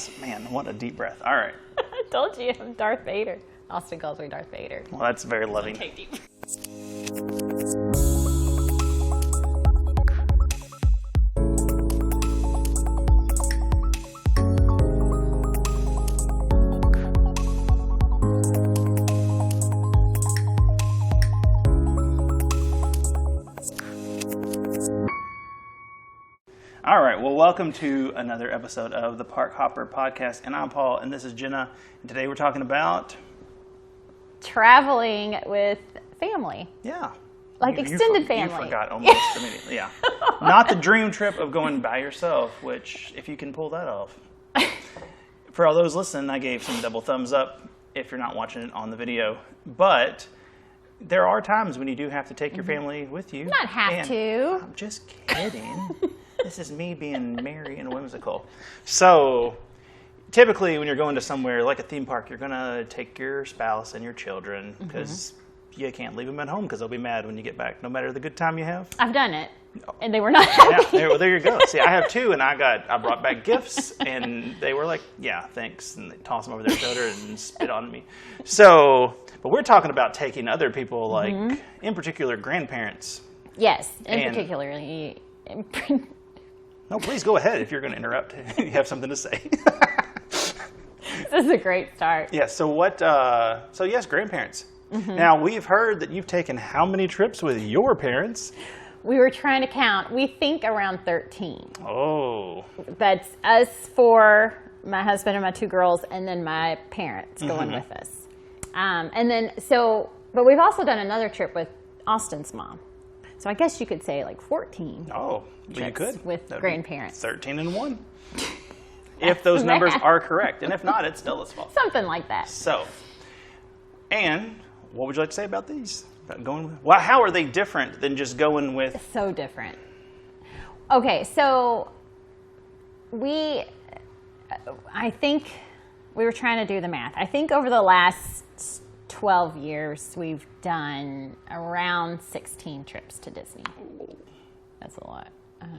was, man, what a deep breath. All right. I told you, I'm Darth Vader. Austin calls me Darth Vader. Well, that's very loving. Take deep. All right, well, welcome to another episode of the Park Hopper Podcast, and I'm Paul, and this is Jenna, and today we're talking about... traveling with family. Yeah. Like extended family. You forgot almost immediately, yeah. Not the dream trip of going by yourself, which, if you can pull that off. For all those listening, I gave some double thumbs up if you're not watching it on the video, but... there are times when you do have to take your family with you. Not have to. I'm just kidding. This is me being merry and whimsical. So, typically when you're going to somewhere like a theme park, you're going to take your spouse and your children because you can't leave them at home because they'll be mad when you get back, no matter the good time you have. I've done it, and they were not happy. Yeah, there you go. See, I have two, and I brought back gifts, and they were like, yeah, thanks, and they toss them over their shoulder and spit on me. So... but we're talking about taking other people, like, in particular, grandparents. Yes, particularly. No, please go ahead if you're going to interrupt. You have something to say. This is a great start. Yeah, so yes, grandparents. Now, we've heard that you've taken how many trips with your parents? We were trying to count. We think around 13. Oh. That's us four, my husband and my two girls, and then my parents going with us. But we've also done another trip with Austin's mom. So I guess you could say like 14. Oh, well, you could. With grandparents. 13 and 1. If those numbers are correct. And if not, it's Stella's fault. Something like that. So, and what would you like to say about these? Well, how are they different than just going with... so different. Okay, so I think we were trying to do the math. I think over the last 12 years, we've done around 16 trips to Disney. That's a lot.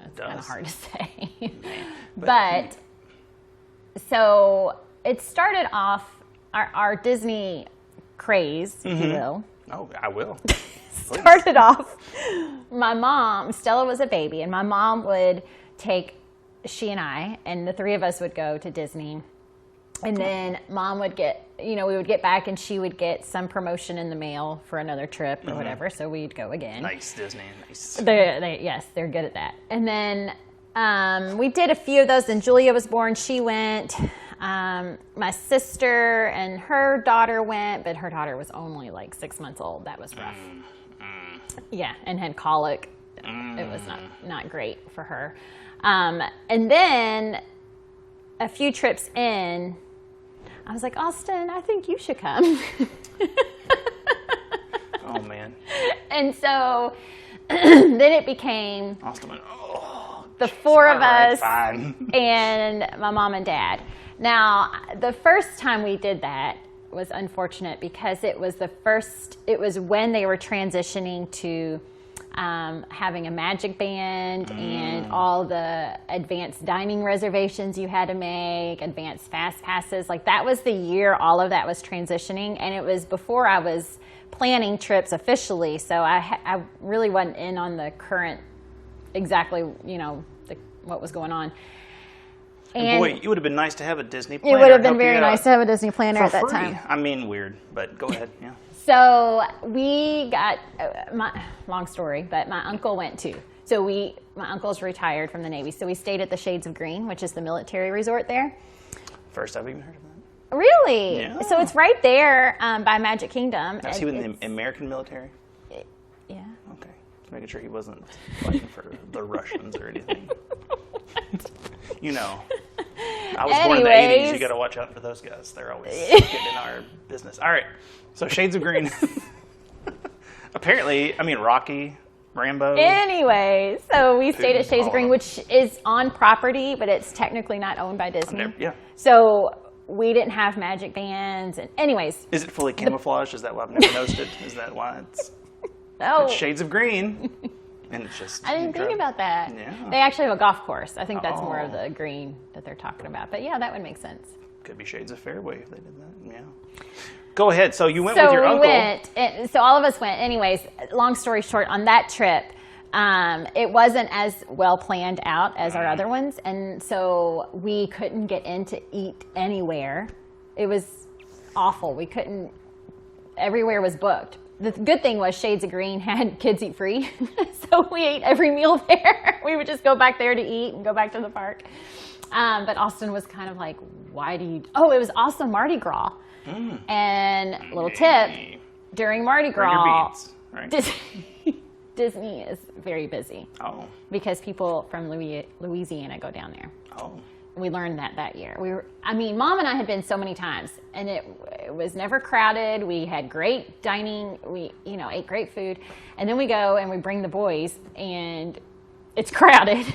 It's kind of hard to say. But so it started off, our Disney craze, if you will. Oh, I will. Started off, my mom, Stella was a baby, and my mom would take she and I, and the three of us would go to Disney. And then mom would we would get back and she would get some promotion in the mail for another trip or whatever. So we'd go again. Nice, Disney, nice. Yes, they're good at that. And then we did a few of those. Then Julia was born. She went. My sister and her daughter went, but her daughter was only like 6 months old. That was rough. Yeah, and had colic. It was not great for her. And then a few trips in, I was like, Austin, I think you should come. Oh, man. And so then it became Austin went, the four of us fine. And my mom and dad. Now, the first time we did that was unfortunate because it was when they were transitioning to having a magic band and all the advanced dining reservations you had to make, advanced fast passes. Like that was the year all of that was transitioning, and it was before I was planning trips officially, so I really wasn't in on the current exactly, what was going on. And boy, it would have been nice to have a Disney planner. It would have been very nice to have a Disney planner at that time. I mean, weird, but go ahead, yeah. So we got, long story, but my uncle went too. So my uncle's retired from the Navy, so we stayed at the Shades of Green, which is the military resort there. First I've even heard of that. Really? Yeah. So it's right there by Magic Kingdom. Now, is he in the American military? Yeah. Okay. Just making sure he wasn't fighting for the Russians or anything. I was born in the 80s. You got to watch out for those guys. They're always getting in our business. All right. So Shades of Green. Apparently, Rocky, Rambo. Anyway, so we stayed at Shades of Green, which is on property, but it's technically not owned by Disney. Yeah. So we didn't have magic bands. And anyways. Is it fully camouflaged? Is that why I've never noticed it? Is that why it's... No. It's Shades of Green. And it's just... I didn't think about that. Yeah. They actually have a golf course. I think that's more of the green that they're talking about. But yeah, that would make sense. Could be shades of fairway if they did that. Yeah. Go ahead. So you went with your uncle. So all of us went. Anyways, long story short, on that trip, it wasn't as well planned out as our other ones. And so we couldn't get in to eat anywhere. It was awful. We couldn't, everywhere was booked. The good thing was Shades of Green had kids eat free. So we ate every meal there. We would just go back there to eat and go back to the park. But Austin was kind of like, why do you, it was also Mardi Gras. And little tip, during Mardi Gras, beads, right? Disney is very busy. Oh. Because people from Louisiana go down there. Oh. We learned that year. Mom and I had been so many times, and it was never crowded. We had great dining. We, ate great food. And then we go and we bring the boys, and it's crowded.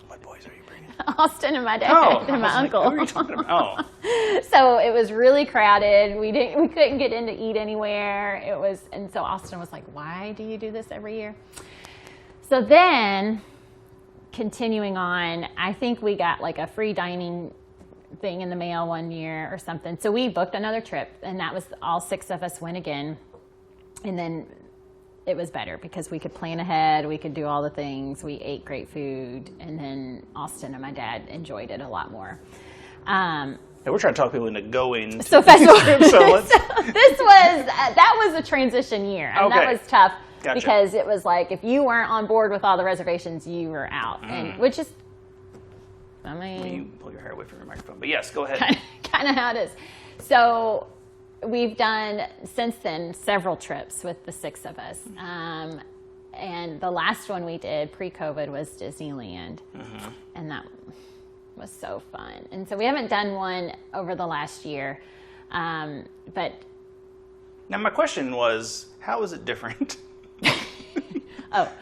What boys are you bringing? Austin and my dad and my uncle. Who are you talking about? Oh. So it was really crowded. We couldn't get in to eat anywhere. And so Austin was like, "Why do you do this every year?" So then, continuing on, I think we got like a free dining thing in the mail one year or something. So we booked another trip, and that was all 6 of us went again. And then it was better because we could plan ahead. We could do all the things. We ate great food. And then Austin and my dad enjoyed it a lot more. We're trying to talk people into going. So this was, that was a transition year. And that was tough. Gotcha. Because it was like, if you weren't on board with all the reservations, you were out. And which is, you pull your hair away from your microphone. But yes, go ahead. Kind of how it is. So we've done, since then, several trips with the 6 of us. And the last one we did pre-COVID was Disneyland. And that was so fun. And so we haven't done one over the last year. But now my question was, how is it different? But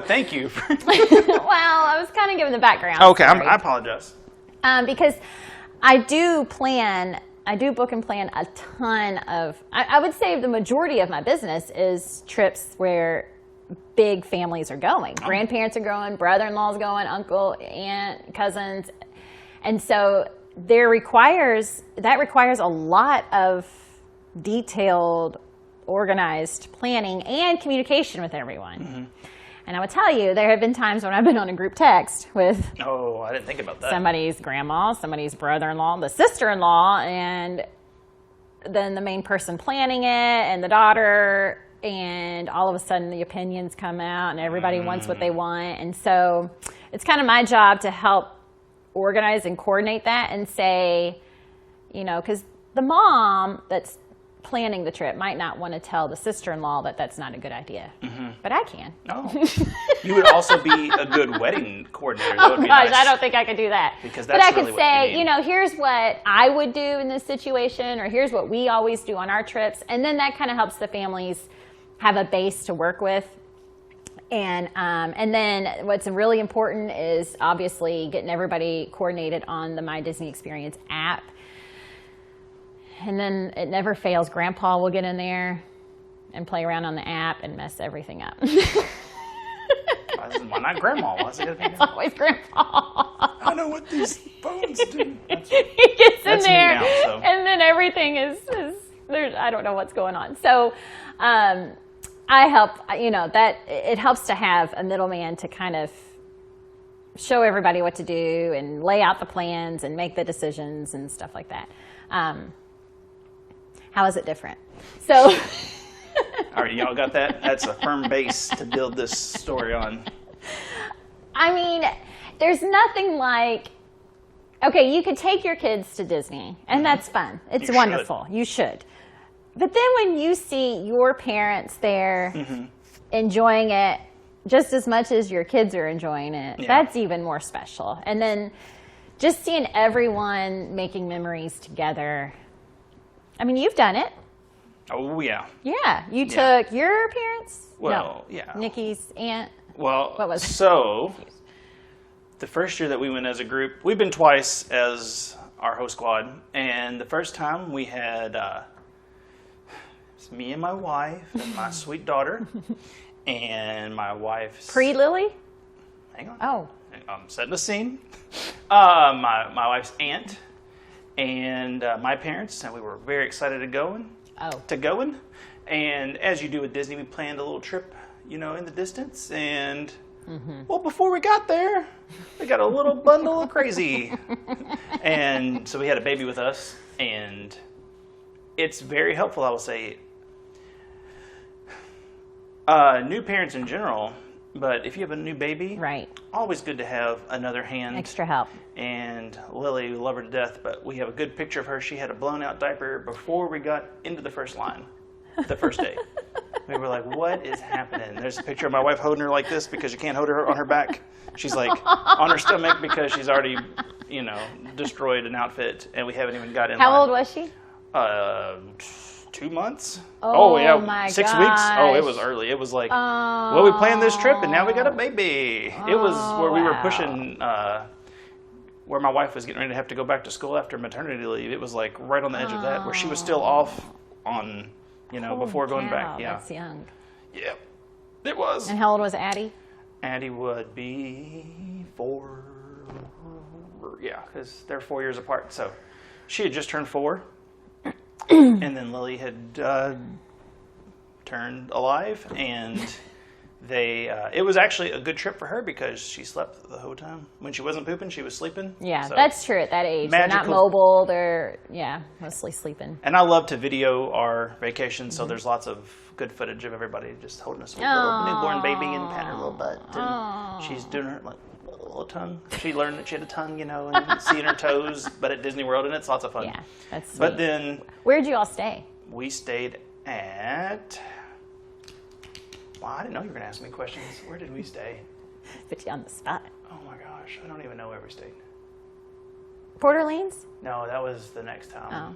thank you. Well, I was kind of giving the background. Okay, I apologize. Because I do book and plan a ton of, I would say the majority of my business is trips where big families are going. Grandparents are going, brother-in-law's going, uncle, aunt, cousins. And so that requires a lot of detailed, organized planning and communication with everyone. And I would tell you, there have been times when I've been on a group text with I didn't think about that. Somebody's grandma, somebody's brother-in-law, the sister-in-law, and then the main person planning it, and the daughter, and all of a sudden the opinions come out, and everybody wants what they want. And so it's kind of my job to help organize and coordinate that and say, because the mom that's planning the trip might not want to tell the sister-in-law that that's not a good idea. But I can. You would also be a good wedding coordinator. That would be nice. I don't think I could do that. Because that's but I really could say, here's what I would do in this situation, or here's what we always do on our trips. And then that kind of helps the families have a base to work with. And then what's really important is obviously getting everybody coordinated on the My Disney Experience app. And then it never fails. Grandpa will get in there and play around on the app and mess everything up. Why not Grandma? Why is it It's always Grandpa. I know what these phones do. He gets in there, now, so. And then everything is there's, I don't know what's going on. So I help, that it helps to have a middleman to kind of show everybody what to do and lay out the plans and make the decisions and stuff like that. How is it different? So, all right, y'all got that? That's a firm base to build this story on. I mean, there's nothing like, okay, you could take your kids to Disney, and that's fun. It's wonderful. You should. But then when you see your parents there enjoying it just as much as your kids are enjoying it, that's even more special. And then just seeing everyone making memories together. I mean, you've done it. Oh, yeah. Yeah. You took your parents? Well, no. Nikki's aunt? Well, what was so the first year that we went as a group, we've been twice as our host squad. And the first time we had It's me and my wife and my sweet daughter and my wife's... Pre-Lily? Hang on. Oh. I'm setting the scene. My wife's aunt and my parents, and we were very excited to going. And as you do with Disney, we planned a little trip, in the distance. And, well, before we got there, we got a little bundle of crazy. And so we had a baby with us, and it's very helpful, I will say. New parents in general, but if you have a new baby, right, always good to have another hand. Extra help. And Lily, we love her to death, but we have a good picture of her. She had a blown out diaper before we got into the first line, the first day. We were like, what is happening? There's a picture of my wife holding her like this because you can't hold her on her back. She's like on her stomach because she's already, destroyed an outfit, and we haven't even got in. How old was she? 2 months. Oh yeah, my 6 gosh. weeks. Oh, it was early. It was like, well, we planned this trip, and now we got a baby. It was where we were pushing, where my wife was getting ready to have to go back to school after maternity leave. It was like right on the edge of that, where she was still off on, before going back. Yeah, that's young. Yeah, it was. And how old was Addie? Addie would be 4. Yeah, because they're 4 years apart. So she had just turned 4. And then Lily had turned alive, and it was actually a good trip for her because she slept the whole time. When she wasn't pooping, she was sleeping. Yeah, so, that's true at that age. They're not mobile. They're, mostly sleeping. And I love to video our vacation, so there's lots of good footage of everybody just holding a sweet little newborn baby and patting her little butt. And she's doing her little tongue. She learned that she had a tongue, and seeing her toes, but at Disney World, and it's lots of fun. Yeah, that's sweet. But then... Where'd you all stay? We stayed at... Wow, I didn't know you were going to ask me questions. Where did we stay? Put you on the spot. Oh my gosh, I don't even know where we stayed. Port Orleans? No, that was the next time.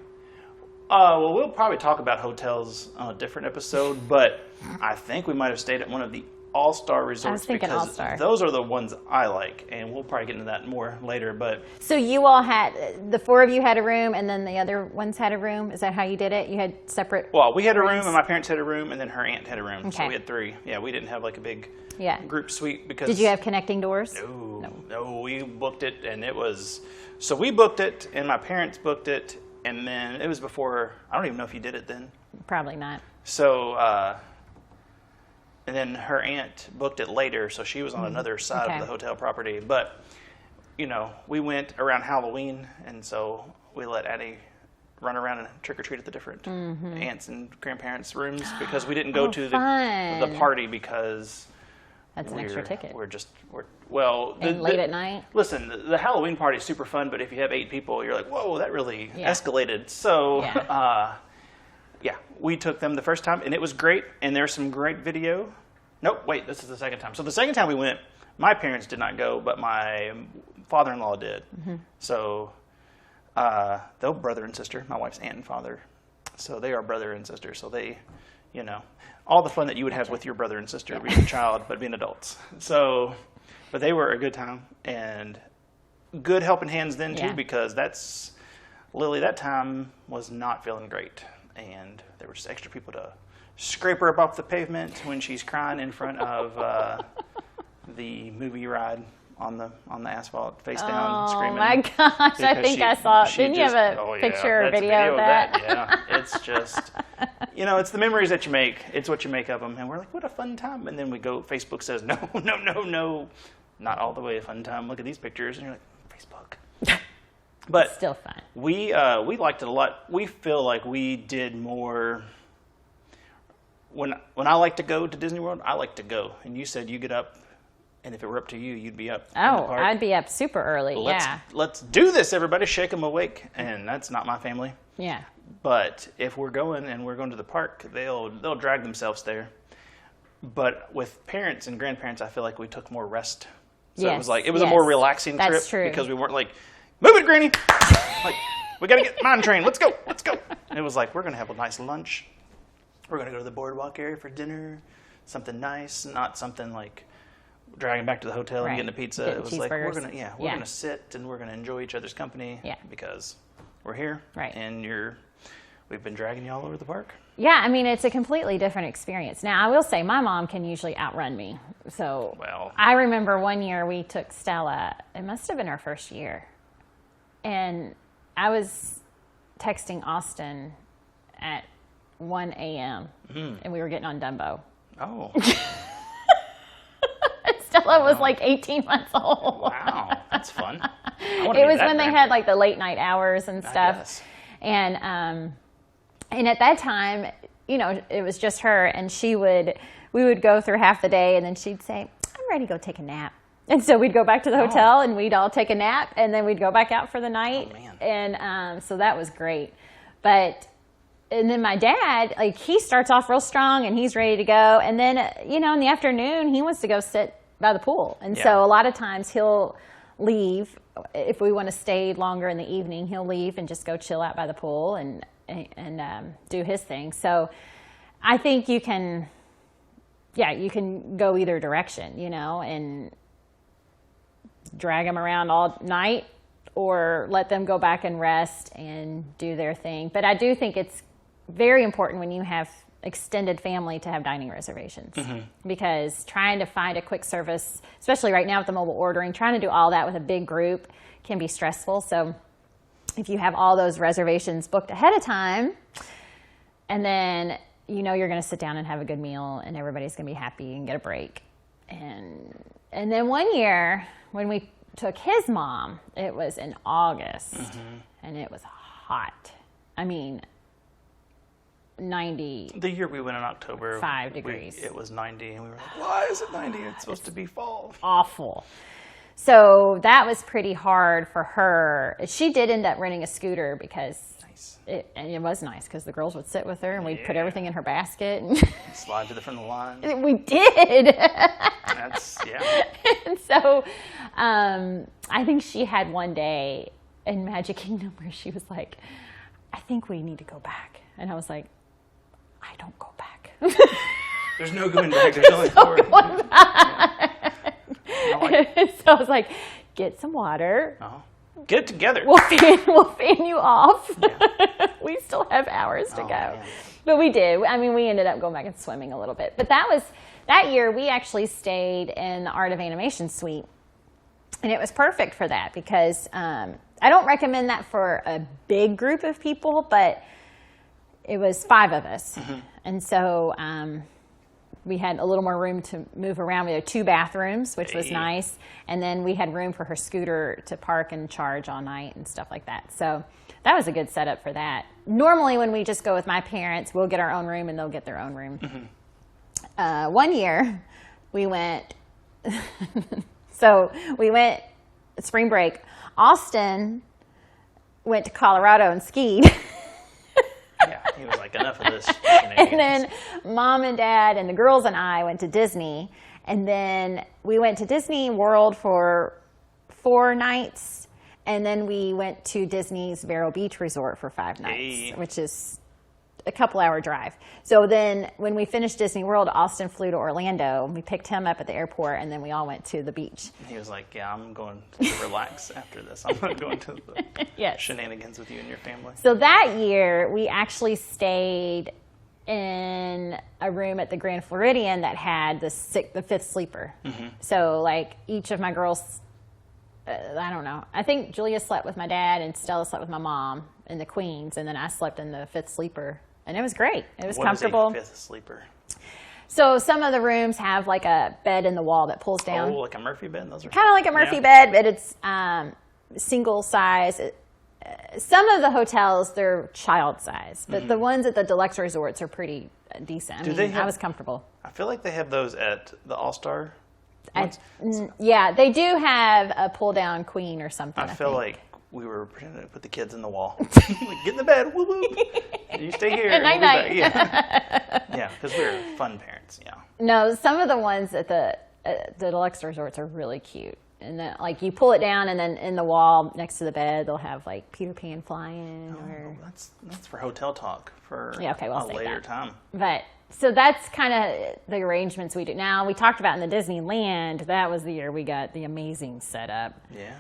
Oh. Well, we'll probably talk about hotels on a different episode, but I think we might have stayed at one of the All-Star resorts. I was thinking because All-Star. Those are the ones I like, and we'll probably get into that more later. But so you all had, the 4 of you had a room, and then the other ones had a room? Is that how you did it? You had separate Well, we had a room, rooms? and my parents had a room, and then her aunt had a room. Okay. So we had 3. Yeah, we didn't have like a big group suite. Because did you have connecting doors? No, we booked it, and it was... So we booked it, and my parents booked it, and then it was before... I don't even know if you did it then. Probably not. So... and then her aunt booked it later, so she was on another side of the hotel property. But, we went around Halloween, and so we let Addie run around and trick-or-treat at the different aunts and grandparents' rooms because we didn't go to the party because... That's an extra ticket. And late at night? Listen, the Halloween party is super fun, but if you have 8 people, you're like, whoa, that really escalated. So, we took them the first time, and it was great, and there's some great video. Nope, wait, this is the second time. So the second time we went, my parents did not go, but my father-in-law did. So they're brother and sister, my wife's aunt and father. So they are brother and sister. So they, all the fun that you would have with your brother and sister being a child, but being adults. So, but they were a good time, and good helping hands then, too, because Lily, that time, was not feeling great. And there were just extra people to scrape her up off the pavement when she's crying in front of the movie ride on the asphalt, face down, screaming. Oh my gosh! I think I saw it. Didn't you have a picture or video of that? Yeah, it's just, it's the memories that you make. It's what you make of them, and we're like, what a fun time. And then we go. Facebook says, no, not all the way a fun time. Look at these pictures, and you're like, Facebook. But still fun. We liked it a lot. We feel like we did more. When I like to go to Disney World, I like to go. And you said you get up, and if it were up to you, you'd be up. Oh, I'd be up super early. Let's do this, everybody. Shake them awake. And that's not my family. Yeah. But if we're going to the park, they'll drag themselves there. But with parents and grandparents, I feel like we took more rest. So it was a more relaxing trip. That's true. Because we weren't like, move it, Granny. Like, we got to get mine train. Let's go. And it was like, we're going to have a nice lunch. We're going to go to the boardwalk area for dinner. Something nice, not something like driving back to the hotel and getting a pizza. It was like, we're going to sit and we're going to enjoy each other's company because we're here. Right. And we've been dragging you all over the park. Yeah, I mean, it's a completely different experience. Now, I will say my mom can usually outrun me. So I remember one year we took Stella. It must have been our first year. And I was texting Austin at 1 a.m. And we were getting on Dumbo. Oh. Stella was like 18 months old. Wow, that's fun. It was when they had like the late night hours and stuff. And at that time, you know, it was just her, and we would go through half the day, and then she'd say, I'm ready to go take a nap. And so we'd go back to the hotel, and we'd all take a nap, and then we'd go back out for the night. Oh, man. And so that was great. And then my dad, like, he starts off real strong, and he's ready to go. And then, you know, in the afternoon, he wants to go sit by the pool. And so a lot of times he'll leave. If we want to stay longer in the evening, he'll leave and just go chill out by the pool and do his thing. So I think you can go either direction, you know, and drag them around all night or let them go back and rest and do their thing. But I do think it's very important when you have extended family to have dining reservations, because trying to find a quick service, especially right now with the mobile ordering, trying to do all that with a big group can be stressful. So if you have all those reservations booked ahead of time, and then you know you're going to sit down and have a good meal and everybody's going to be happy and get a break. And then one year when we took his mom, it was in August and it was hot. I mean, 90. The year we went in October, 5 degrees. It was 90, and we were like, why is it 90? It's supposed to be fall. Awful. So that was pretty hard for her. She did end up renting a scooter because it was nice because the girls would sit with her and we'd put everything in her basket. And slide to the front of the line. We did. And so I think she had one day in Magic Kingdom where she was like, I think we need to go back. And I was like, I don't go back. There's no going back. There's only forward. So I was like, get some water. Get it together. We'll fan you off. Yeah. We still have hours to go. Man. But we did. I mean, we ended up going back and swimming a little bit. But that year we actually stayed in the Art of Animation suite. And it was perfect for that because I don't recommend that for a big group of people, but it was 5 of us. And so we had a little more room to move around. We had 2 bathrooms, which was nice. And then we had room for her scooter to park and charge all night and stuff like that. So that was a good setup for that. Normally when we just go with my parents, we'll get our own room and they'll get their own room. One year we went, spring break. Austin went to Colorado and skied. Yeah, he was like, enough of this. And then Mom and Dad and the girls and I went to Disney. And then we went to Disney World for 4 nights. And then we went to Disney's Vero Beach Resort for 5 nights, which is a couple-hour drive. So then when we finished Disney World, Austin flew to Orlando. We picked him up at the airport, and then we all went to the beach. He was like, yeah, I'm going to relax after this. I'm not going to the shenanigans with you and your family. So that year, we actually stayed in a room at the Grand Floridian that had the 5th sleeper. So, like, each of my girls, I don't know. I think Julia slept with my dad, and Stella slept with my mom in the Queens, and then I slept in the 5th sleeper. And it was great. It was comfortable. What is a 5th sleeper? So some of the rooms have like a bed in the wall that pulls down. Oh, like a Murphy bed? Those are kind of like a Murphy bed, but it's single size. Some of the hotels, they're child size, but the ones at the deluxe resorts are pretty decent. I was comfortable. I feel like they have those at the All-Star. Yeah, they do have a pull-down queen or something. I feel like we were pretending to put the kids in the wall. Like, get in the bed, woo woo. You stay here. Night. Yeah, because we're fun parents. Yeah. No, some of the ones at the deluxe resorts are really cute. And then, like, you pull it down, and then in the wall next to the bed, they'll have like Peter Pan flying. That's for hotel talk for we'll a later time. But so that's kind of the arrangements we do. Now we talked about in the Disneyland. That was the year we got the amazing setup. Yeah.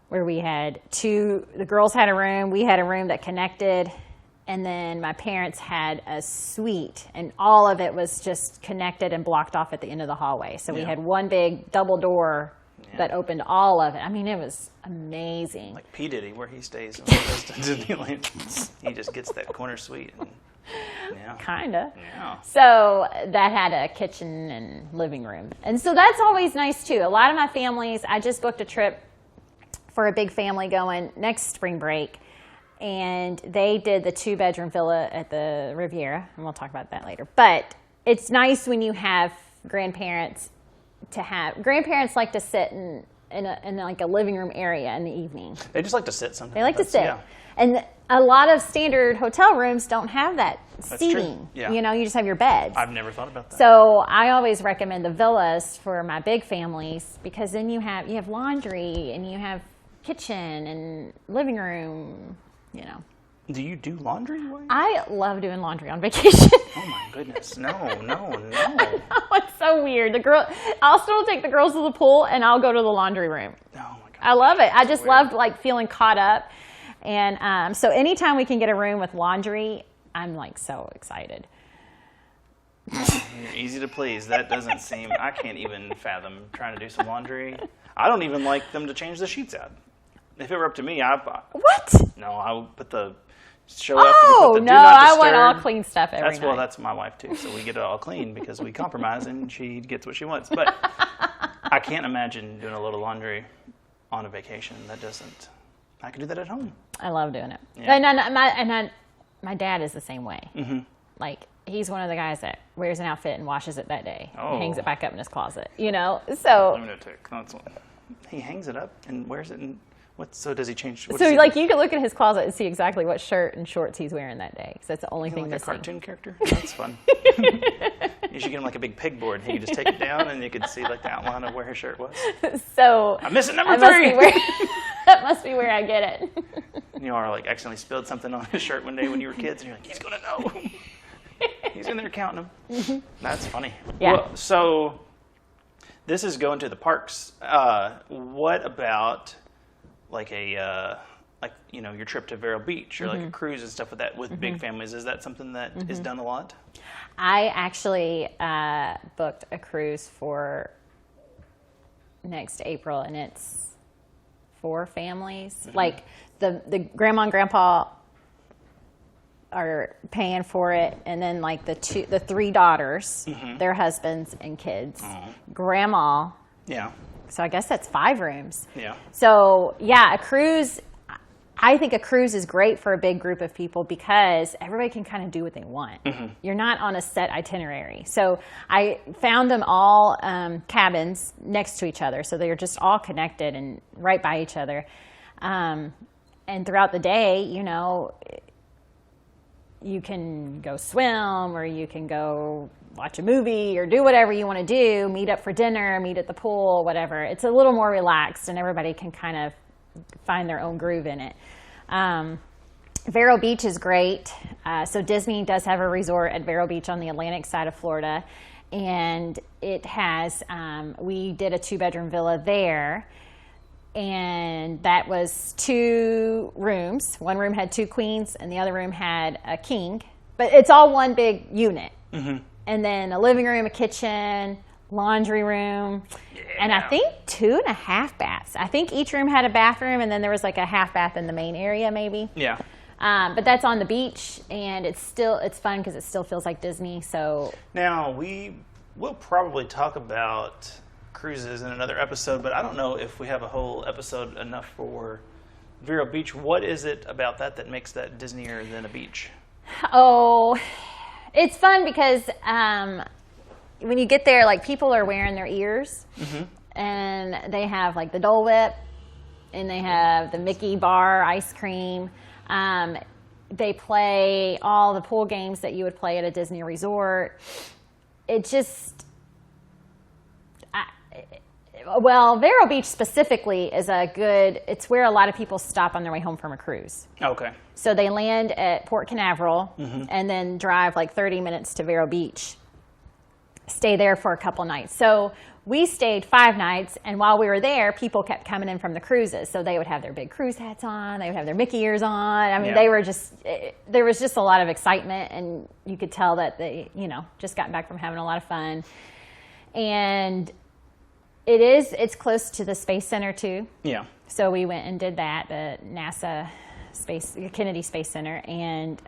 Where we had the girls had a room, we had a room that connected, and then my parents had a suite, and all of it was just connected and blocked off at the end of the hallway. So we had one big double door that opened all of it. I mean, it was amazing. Like P. Diddy, where he stays when he goes to Disneyland. He just gets that corner suite. And, Kinda. Yeah. So that had a kitchen and living room. And so that's always nice too. A lot of my families, I just booked a trip for a big family going next spring break. And they did the 2-bedroom villa at the Riviera. And we'll talk about that later. But it's nice when you have grandparents grandparents like to sit in like a living room area in the evening. They just like to sit sometimes. They like to sit. Yeah. And a lot of standard hotel rooms don't have that seating. True. Yeah. You know, you just have your beds. I've never thought about that. So I always recommend the villas for my big families, because then you have laundry and you have kitchen and living room, you know. Do you do laundry? I love doing laundry on vacation. Oh my goodness. No. It's so weird. I'll still take the girls to the pool and I'll go to the laundry room. Oh my God. I love it. I just loved like feeling caught up. And so anytime we can get a room with laundry, I'm like so excited. You're easy to please. That doesn't seem, I can't even fathom trying to do some laundry. I don't even like them to change the sheets out. If it were up to me, What? No, I would put the show up. Oh, no, I want all clean stuff every night. Well, that's my wife too. So we get it all clean because we compromise and she gets what she wants. But I can't imagine doing a little laundry on a vacation. I can do that at home. I love doing it. Yeah. And my dad is the same way. Mm-hmm. Like, he's one of the guys that wears an outfit and washes it that day. Oh. And hangs it back up in his closet, you know? So he hangs it up and wears it and so does he change? So like you can look at his closet and see exactly what shirt and shorts he's wearing that day. Because that's the only thing missing. Like a cartoon character? That's fun. You should get him like a big peg board. He could just take it down and you could see like the outline of where his shirt was. So I'm missing number 3. That must be where I get it. You are like accidentally spilled something on his shirt one day when you were kids and you're like, he's going to know. He's in there counting them. Mm-hmm. That's funny. Yeah. Well, so this is going to the parks. What about like your trip to Vero Beach or like a cruise and stuff with that with big families? Is that something that is done a lot? I actually booked a cruise for next April, and it's 4 families. Like the grandma and grandpa are paying for it, and then like the 3 daughters, their husbands and kids, grandma. Yeah. So I guess that's 5 rooms. Yeah. So yeah, a cruise. I think a cruise is great for a big group of people because everybody can kind of do what they want. You're not on a set itinerary. So I found them all cabins next to each other, so they're just all connected and right by each other. And throughout the day, you know, you can go swim or you can go watch a movie or do whatever you want to do, meet up for dinner, meet at the pool, whatever. It's a little more relaxed and everybody can kind of find their own groove in it. Vero Beach is great. So Disney does have a resort at Vero Beach on the Atlantic side of Florida. And it has, we did a 2-bedroom villa there. And that was 2 rooms. One room had 2 queens and the other room had a king. But it's all one big unit. And then a living room, a kitchen, laundry room, and I think 2.5 baths. I think each room had a bathroom, and then there was like a half bath in the main area, maybe. Yeah. But that's on the beach, and it's fun because it still feels like Disney. So now we'll probably talk about cruises in another episode, but I don't know if we have a whole episode enough for Vero Beach. What is it about that makes that Disneyer than a beach? Oh, it's fun because when you get there, like people are wearing their ears, and they have like the Dole Whip, and they have the Mickey bar ice cream. They play all the pool games that you would play at a Disney resort. It just, Vero Beach specifically is it's where a lot of people stop on their way home from a cruise. Okay. So they land at Port Canaveral and then drive like 30 minutes to Vero Beach. Stay there for a couple nights. So we stayed 5 nights, and while we were there, people kept coming in from the cruises. So they would have their big cruise hats on, they would have their Mickey ears on. I mean, they were there was just a lot of excitement, and you could tell that they, just got back from having a lot of fun. And it's close to the Space Center too. Yeah. So we went and did that, the NASA Kennedy Space Center, and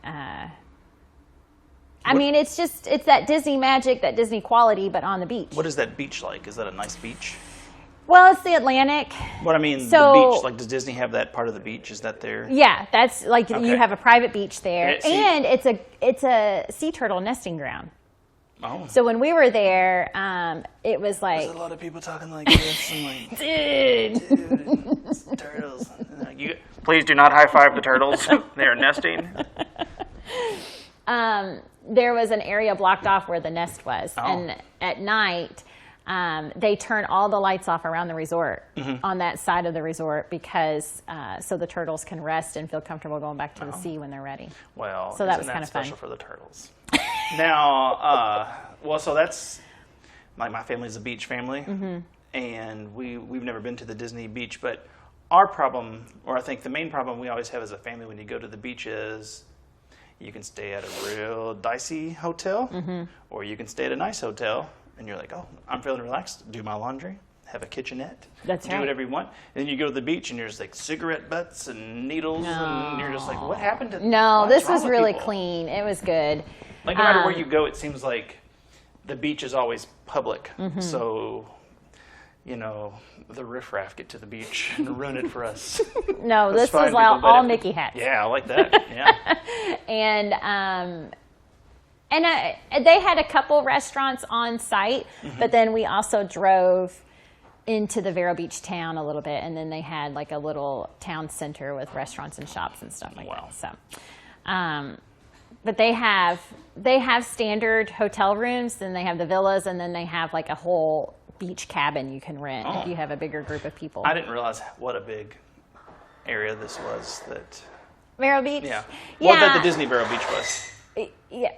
I mean, it's that Disney magic, that Disney quality, but on the beach. What is that beach like? Is that a nice beach? Well, it's the Atlantic. What I mean, the beach, like, does Disney have that part of the beach? Is that there? Yeah, that's like you have a private beach there, and it's a sea turtle nesting ground. Oh. So when we were there, it was like... There's a lot of people talking like this. And like, dude, turtles. Please do not high-five the turtles. They are nesting. There was an area blocked off where the nest was. Oh. And at night, they turn all the lights off around the resort on that side of the resort because so the turtles can rest and feel comfortable going back to the sea when they're ready. Well, so that was kind of fun. Special for the turtles. Now, so that's like my family's a beach family, and we've never been to the Disney beach. But our problem, or I think the main problem we always have as a family when you go to the beach is you can stay at a real dicey hotel, or you can stay at a nice hotel, and you're like, oh, I'm feeling relaxed. Do my laundry, have a kitchenette, do whatever you want. And then you go to the beach, and there's like cigarette butts and needles, and you're just like, what happened to? No, this was really clean. It was good. Like no matter where you go, it seems like the beach is always public. So, the riffraff get to the beach and ruin it for us. No, this was all Mickey hats. Yeah, I like that. Yeah. And they had a couple restaurants on site, but then we also drove into the Vero Beach town a little bit, and then they had like a little town center with restaurants and shops and stuff like that. So, but they have standard hotel rooms, then they have the villas, and then they have like a whole beach cabin you can rent if you have a bigger group of people. I didn't realize what a big area this was. That Vero Beach? Yeah. Well, that the Disney Vero Beach was. Yeah.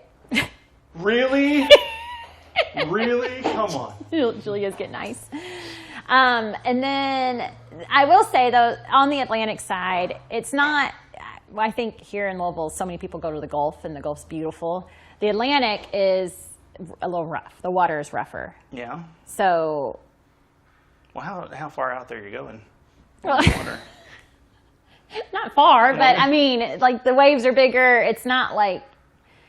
Really? Really? Come on. Julia's getting nice. And then I will say, though, on the Atlantic side, it's not... I think here in Louisville, so many people go to the Gulf, and the Gulf's beautiful. The Atlantic is a little rough. The water is rougher. Yeah. So... Well, how far out there are you going? Well, not far, but I mean, like, the waves are bigger. It's not like...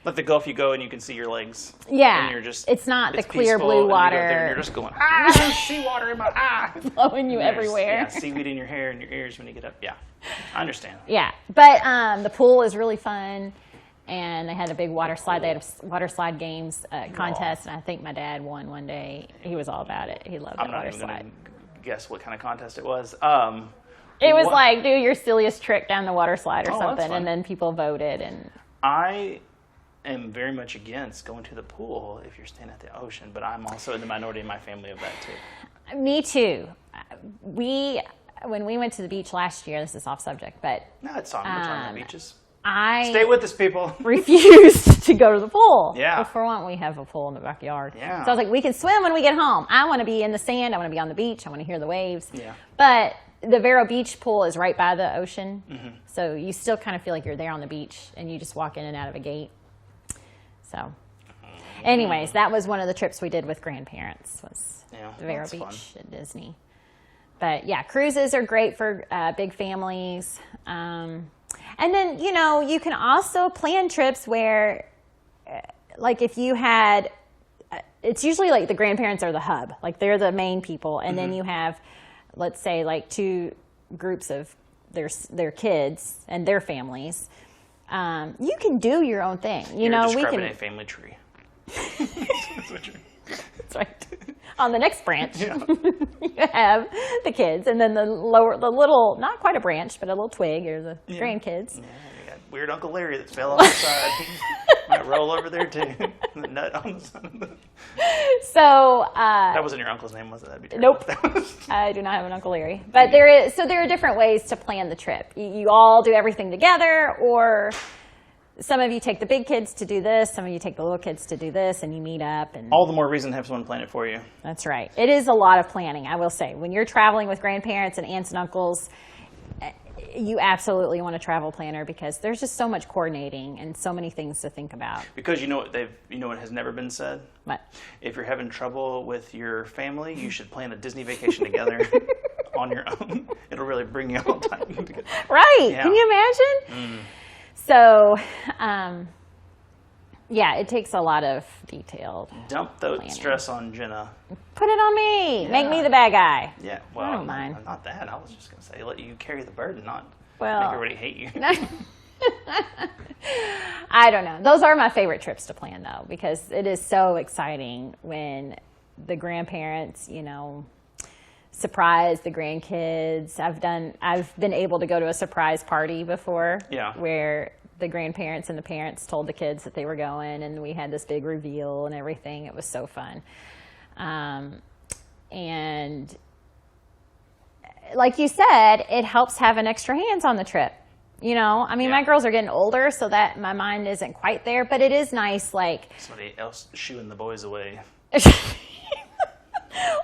Like the Gulf, you go and you can see your legs. Yeah. And you're just, it's not the clear blue water. You go there and you're just going, there's seawater in my eye. Flowing you everywhere. Yeah, seaweed in your hair and your ears when you get up. Yeah, I understand. Yeah, but the pool is really fun, and they had a big water slide. They had a water slide games contest, and I think my dad won one day. He was all about it. He loved the water slide. I'm not even going to guess what kind of contest it was. It was like, do your silliest trick down the water slide or something, and then people voted. And I am very much against going to the pool if you're staying at the ocean, but I'm also in the minority in my family of that too. Me too. When we went to the beach last year, this is off subject, but no, it's on. We're talking about beaches. Stay with us, people. Refused to go to the pool. Yeah. Well, for one, we have a pool in the backyard. Yeah. So I was like, we can swim when we get home. I want to be in the sand. I want to be on the beach. I want to hear the waves. Yeah. But the Vero Beach pool is right by the ocean, so you still kind of feel like you're there on the beach, and you just walk in and out of a gate. So, anyways, that was one of the trips we did with grandparents, was the Vero Beach at Disney. But yeah, cruises are great for big families. And then, you can also plan trips where, like if you had, it's usually like the grandparents are the hub, like they're the main people. And then you have, let's say, like 2 groups of their kids and their families. You can do your own thing. You're describing a family tree. That's right. On the next branch, you have the kids, and then the little, not quite a branch, but a little twig, are the grandkids. Yeah, you got weird Uncle Larry that fell off the side. Might roll over there too. The nut on the side of the... So that wasn't your uncle's name, was it? That'd be nope. I do not have an Uncle Larry. But there are different ways to plan the trip. You all do everything together, or some of you take the big kids to do this, some of you take the little kids to do this, and you meet up. And all the more reason to have someone plan it for you. that's right. It is a lot of planning, I will say. When you're traveling with grandparents and aunts and uncles, you absolutely want a travel planner because there's just so much coordinating and so many things to think about. Because you know what has never been said? What? If you're having trouble with your family, you should plan a Disney vacation together on your own. It'll really bring you all time together. Right. Yeah. Can you imagine? So, yeah, it takes a lot of detailed Dump the planning. stress on Jenna. Put it on me. Yeah. Make me the bad guy. Yeah, well, I don't mind. not that. I was just going to say, let you carry the burden, not Well, make everybody hate you. I don't know. Those are my favorite trips to plan, though, because it is so exciting when the grandparents, surprise the grandkids. I've been able to go to a surprise party before, where the grandparents and the parents told the kids that they were going, and we had this big reveal and everything. It was so fun. And like you said, it helps having extra hands on the trip. My girls are getting older, so that my mind isn't quite there, but it is nice, like Somebody else shooing the boys away.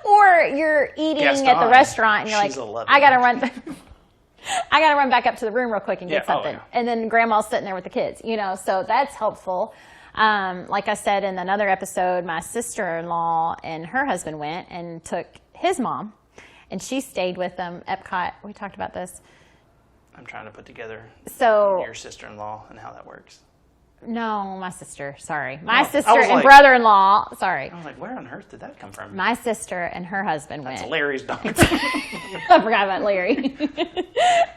or you're eating at the restaurant and you're She's like, 11. I gotta run back up to the room real quick and get something. yeah. And then grandma's sitting there with the kids, so that's helpful. Like I said in another episode, my sister-in-law and her husband went and took his mom, and she stayed with them. Epcot, we talked about this. I'm trying to put together So your sister-in-law and how that works. No, my sister, sorry. My No, sister I was and like- brother-in-law, sorry. I was like, where on earth did that come from? My sister and her husband That's went. Larry's daughter. I forgot about Larry.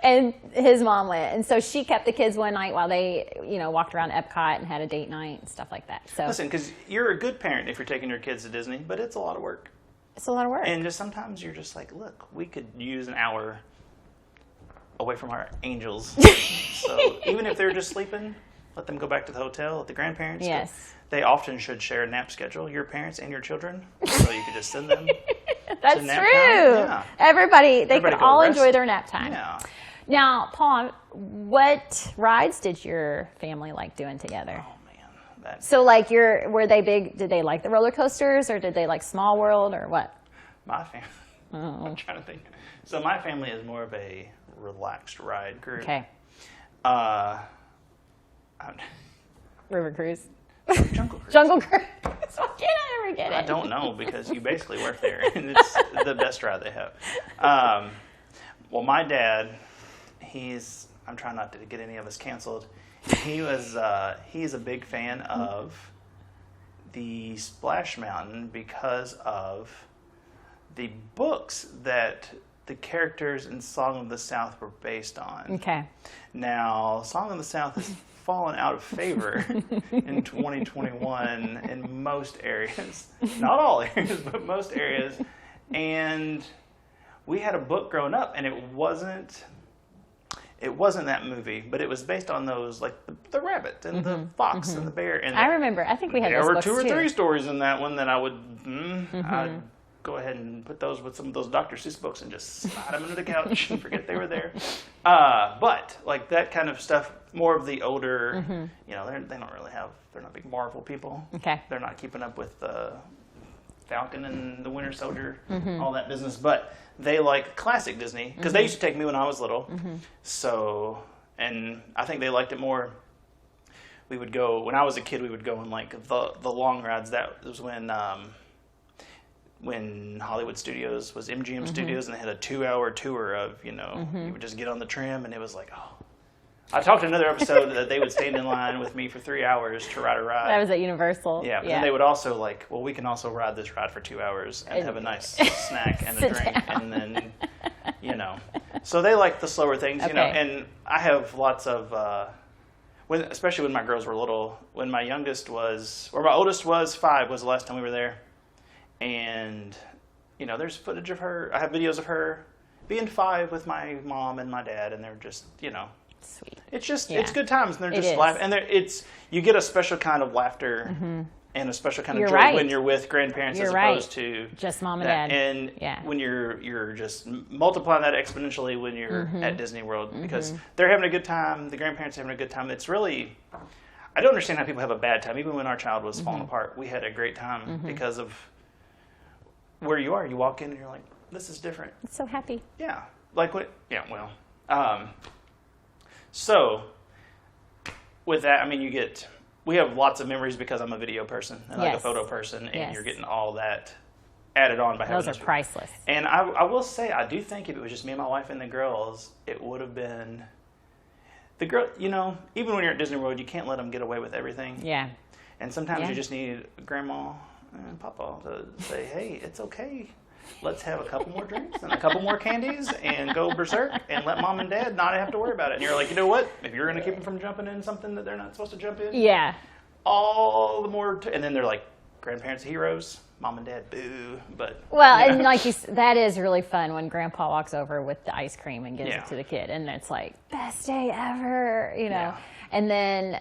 And his mom went. And so she kept the kids one night while they, walked around Epcot and had a date night and stuff like that. So Listen, because you're a good parent if you're taking your kids to Disney, but it's a lot of work. it's a lot of work. And just sometimes you're just like, look, we could use an hour away from our angels. So even if they're just sleeping, let them go back to the hotel, let the grandparents go. Yes. They often should share a nap schedule, your parents and your children, so you could just send them. That's nap true. time? Yeah. Everybody Everybody can go all rest. enjoy their nap time. Yeah. Now, Paul, what rides did your family like doing together? Oh, man. So, were they big? Did they like the roller coasters, or did they like Small World, or what? My family. I'm trying to think. So my family is more of a relaxed ride group. Okay. River Cruise. Jungle Cruise. Jungle Cruise. Why can't I ever get it? I don't know, because you basically work there, and it's the best ride they have. Well, my dad, I'm trying not to get any of us canceled. He's a big fan of the Splash Mountain because of the books that the characters in Song of the South were based on. Okay. Now, Song of the South has fallen out of favor in 2021 in most areas. Not all areas, but most areas. And we had a book growing up, and it wasn't that movie, but it was based on those, like the rabbit and the fox and the bear. And I remember. I think we had there those were books 2 or too. 3 stories in that one that I would I'd go ahead and put those with some of those Dr. Seuss books and just slide them under the couch and forget they were there. But like that kind of stuff, more of the older, they don't really they're not big Marvel people. Okay. They're not keeping up with Falcon and the Winter Soldier, all that business. But they like classic Disney because they used to take me when I was little. So, and I think they liked it more. We would go when I was a kid. We would go on like the long rides. That was when Hollywood Studios was MGM Studios, and they had a 2-hour tour of you would just get on the tram, and it was like, oh. I talked in another episode that they would stand in line with me for 3 hours to ride a ride. That was at Universal. Yeah, but then they would also like, well, we can also ride this ride for 2 hours and have a nice snack and a Sit drink, down. and then, So they like the slower things, and I have lots of, especially when my girls were little, when my oldest was 5 was the last time we were there, and, there's footage of her, I have videos of her being 5 with my mom and my dad, and they're just, Sweet. It's just it's good times, and they're just is. laughing, and you get a special kind of laughter and a special kind of You're joy right. when you're with grandparents You're as right. opposed to Just mom and that. dad. And when you're just multiplying that exponentially when you're at Disney World because they're having a good time, the grandparents are having a good time. It's really, I don't understand how people have a bad time. Even when our child was falling apart, we had a great time because of where you are. You walk in and you're like, this is different. It's so happy. Yeah. Like what? Yeah, well. So, with that, I mean, we have lots of memories because I'm a video person and like a photo person, and you're getting all that added on by having those are priceless. And I will say, I do think if it was just me and my wife and the girls, it would have been the girl. You know, even when you're at Disney World, you can't let them get away with everything. Yeah. And sometimes you just need Grandma and Papa to say, "Hey, it's okay. Let's have a couple more drinks and a couple more candies and go berserk and let Mom and Dad not have to worry about it." And you're like, you know what? If you're going to keep them from jumping in something that they're not supposed to jump in, all the more. And then they're like, grandparents heroes, Mom and Dad boo. But and like that is really fun when Grandpa walks over with the ice cream and gives it to the kid, and it's like best day ever, you know. Yeah. And then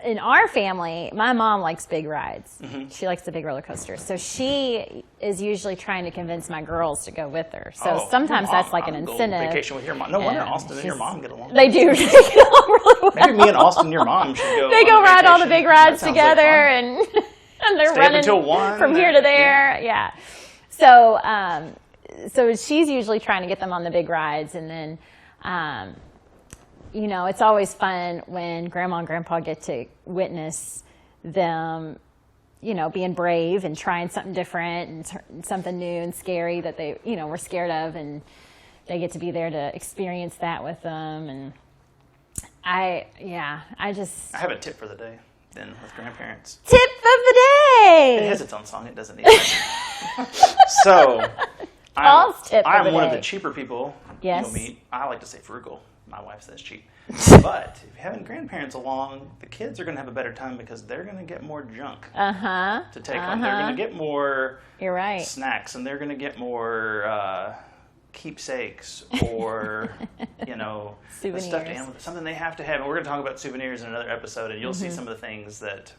in our family, my mom likes big rides. She likes the big roller coasters. So she is usually trying to convince my girls to go with her. So sometimes that's like an incentive. Vacation with your mom. No wonder Austin and your mom get along. They do. They get along really well. Maybe me and Austin and your mom should go. They go ride all the big rides together, and they're Stay running until 1 from here to there. Yeah. So she's usually trying to get them on the big rides, and then. You know, it's always fun when Grandma and Grandpa get to witness them, you know, being brave and trying something different and something new and scary that they, you know, were scared of, and they get to be there to experience that with them. And I have a tip for the day then with grandparents. Tip of the day! It has its own song. It doesn't need it. So, I'm one of the cheaper people you'll meet. I like to say frugal. My wife says cheap. But if you're having grandparents along, the kids are going to have a better time because they're going to get more junk to take home. They're going to get more snacks, and they're going to get more keepsakes or, you know, souvenirs. Stuffed animal, something they have to have. And we're going to talk about souvenirs in another episode, and you'll see some of the things that,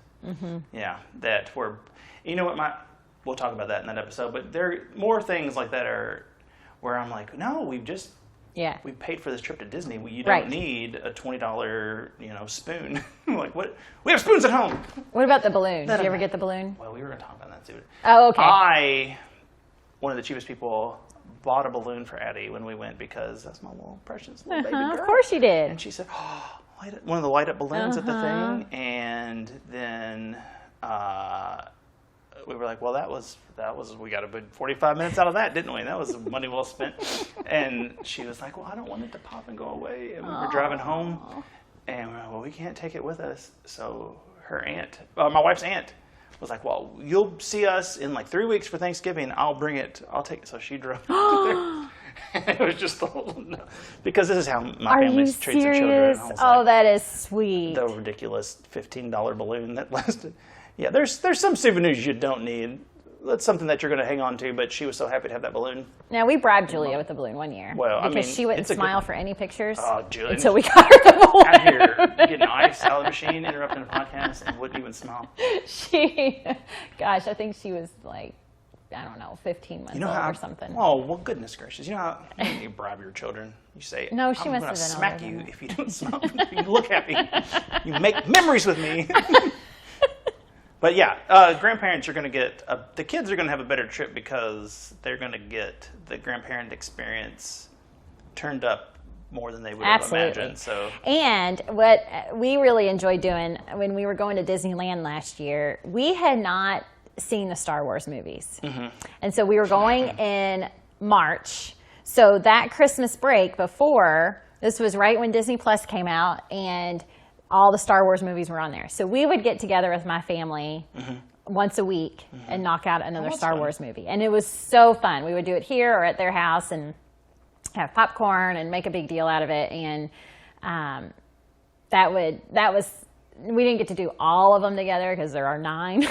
that were, you know what, we'll talk about that in that episode. But there are more things like that where I'm like, no, we paid for this trip to Disney. You don't need a $20, spoon. Like, what? We have spoons at home. What about the balloon? Did you ever get the balloon? Well, we were going to talk about that too. Oh, okay. One of the cheapest people, bought a balloon for Addie when we went because that's my little precious little baby girl. Of course you did. And she said, one of the light up balloons at the thing. And then we were like, well, that was we got a good 45 minutes out of that, didn't we? That was money well spent. And she was like, well, I don't want it to pop and go away. And we were driving home, and we're like, well, we can't take it with us. So her aunt, my wife's aunt, was like, well, you'll see us in like 3 weeks for Thanksgiving. I'll take it. So she drove there. It was just the whole, because this is how my family treats their children. Oh, that is sweet. The ridiculous $15 balloon that lasted. Yeah, there's some souvenirs you don't need. That's something that you're going to hang on to, but she was so happy to have that balloon. Now, we bribed Julia with the balloon one year. Well, because she wouldn't smile for any pictures. Oh, Julia. Until we got her the balloon. Out here getting ice out of the machine, interrupting a podcast, and wouldn't even smile. I think she was like, I don't know, 15 months old or something. Oh, well, goodness gracious. You know how you bribe your children? You say, no, she must have been smack you if you don't smile. You look happy. You make memories with me. But yeah, grandparents are going to get, the kids are going to have a better trip because they're going to get the grandparent experience turned up more than they would have imagined. So. And what we really enjoyed doing when we were going to Disneyland last year, we had not seen the Star Wars movies. And so we were going in March. So that Christmas break before, this was right when Disney Plus came out, and all the Star Wars movies were on there. So we would get together with my family once a week and knock out another Star Wars movie. And it was so fun. We would do it here or at their house and have popcorn and make a big deal out of it. And we didn't get to do all of them together because there are 9,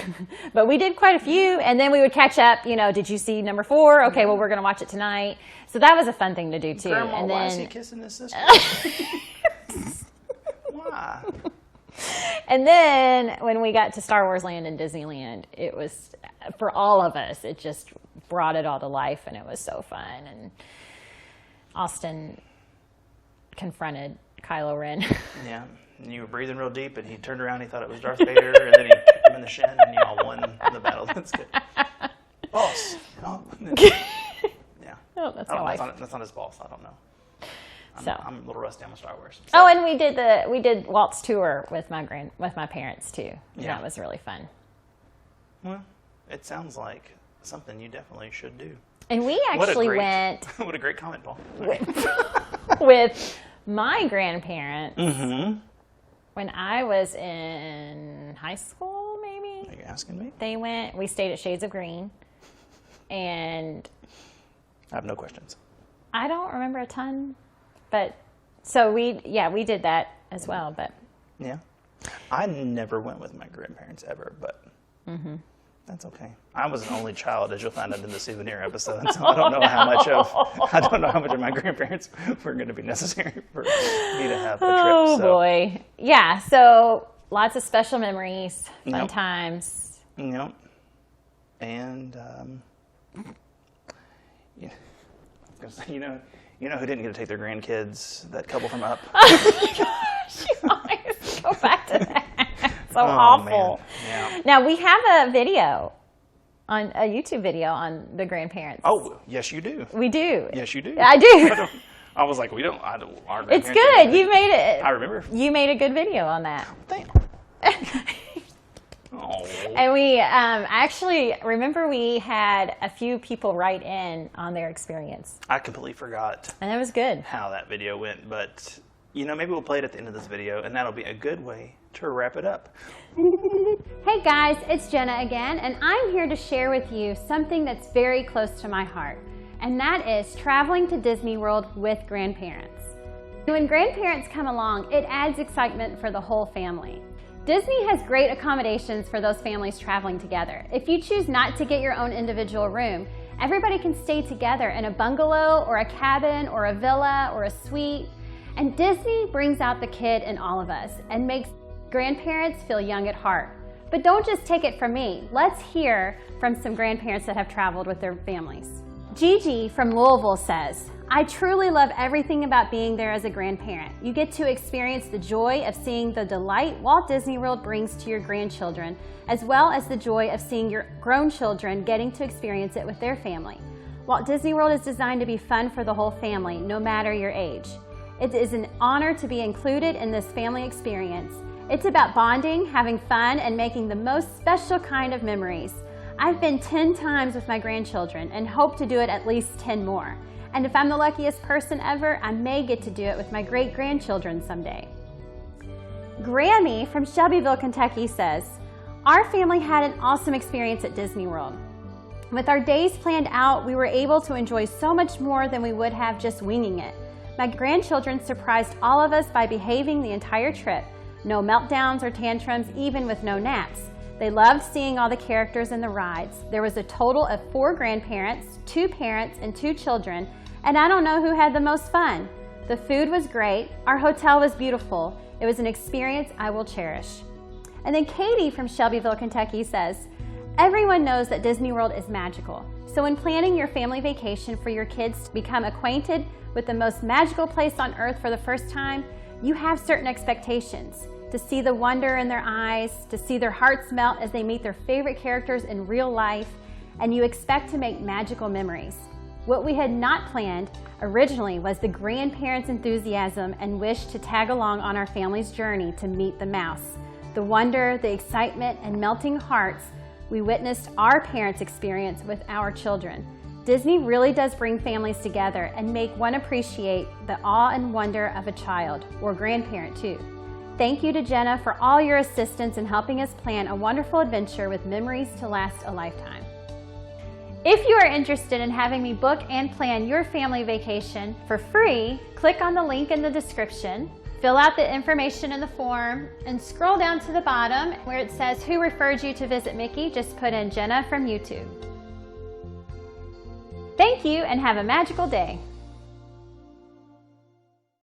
but we did quite a few. And then we would catch up, did you see number 4? Okay, well, we're going to watch it tonight. So that was a fun thing to do too. Grandma, and then, why is he kissing his sister? Why? And then when we got to Star Wars Land and Disneyland, it was, for all of us, it just brought it all to life, and it was so fun. And Austin confronted Kylo Ren. Yeah. And you were breathing real deep, and he turned around, he thought it was Darth Vader, and then he kicked him in the shin, and you all won the battle. That's good. Boss. Oh. Yeah. Oh, that's my wife. That's not his boss. I don't know. I'm a little rusty on Star Wars. So. Oh, and we did Walt's tour with my parents too. Yeah. That was really fun. Well, it sounds like something you definitely should do. And we actually went. What a great comment, Paul. With my grandparents. Mm-hmm. When I was in high school, maybe. Are you asking me? We stayed at Shades of Green. And I have no questions. I don't remember a ton, but so we did that as well. But yeah, I never went with my grandparents ever, but that's okay. I was an only child, as you'll find out in the souvenir episode, so I don't know how much of my grandparents were going to be necessary for me to have a trip. Oh boy, yeah. So lots of special memories, fun times. Yep. And yeah, you know who didn't get to take their grandkids? That couple from Up. Oh my gosh, you always go back to that. So awful. Man. Yeah. Now we have a YouTube video on the grandparents. Oh, yes, you do. We do. Yes, you do. I do. I was like, our it's good. You made it. I remember. You made a good video on that. Damn. Oh. And we actually remember we had a few people write in on their experience. I completely forgot. And it was good. How that video went, but maybe we'll play it at the end of this video, and that'll be a good way to wrap it up. Hey guys, it's Jenna again, and I'm here to share with you something that's very close to my heart, and that is traveling to Disney World with grandparents. When grandparents come along, it adds excitement for the whole family. Disney has great accommodations for those families traveling together. If you choose not to get your own individual room, everybody can stay together in a bungalow or a cabin or a villa or a suite. And Disney brings out the kid in all of us and makes grandparents feel young at heart. But don't just take it from me. Let's hear from some grandparents that have traveled with their families. Gigi from Louisville says, I truly love everything about being there as a grandparent. You get to experience the joy of seeing the delight Walt Disney World brings to your grandchildren, as well as the joy of seeing your grown children getting to experience it with their family. Walt Disney World is designed to be fun for the whole family, no matter your age. It is an honor to be included in this family experience. It's about bonding, having fun, and making the most special kind of memories. I've been 10 times with my grandchildren and hope to do it at least 10 more. And if I'm the luckiest person ever, I may get to do it with my great-grandchildren someday. Grammy from Shelbyville, Kentucky says, our family had an awesome experience at Disney World. With our days planned out, we were able to enjoy so much more than we would have just winging it. My grandchildren surprised all of us by behaving the entire trip. No meltdowns or tantrums, even with no naps. They loved seeing all the characters in the rides. There was a total of 4 grandparents, 2 parents, and 2 children, and I don't know who had the most fun. The food was great. Our hotel was beautiful. It was an experience I will cherish. And then Katie from Shelbyville, Kentucky says, everyone knows that Disney World is magical. So when planning your family vacation for your kids to become acquainted with the most magical place on earth for the first time, you have certain expectations. To see the wonder in their eyes, to see their hearts melt as they meet their favorite characters in real life, and you expect to make magical memories. What we had not planned originally was the grandparents' enthusiasm and wish to tag along on our family's journey to meet the mouse. The wonder, the excitement, and melting hearts we witnessed our parents experience with our children. Disney really does bring families together and make one appreciate the awe and wonder of a child, or grandparent too. Thank you to Jenna for all your assistance in helping us plan a wonderful adventure with memories to last a lifetime. If you are interested in having me book and plan your family vacation for free, click on the link in the description, fill out the information in the form, and scroll down to the bottom where it says who referred you to visit Mickey. Just put in Jenna from YouTube. Thank you and have a magical day.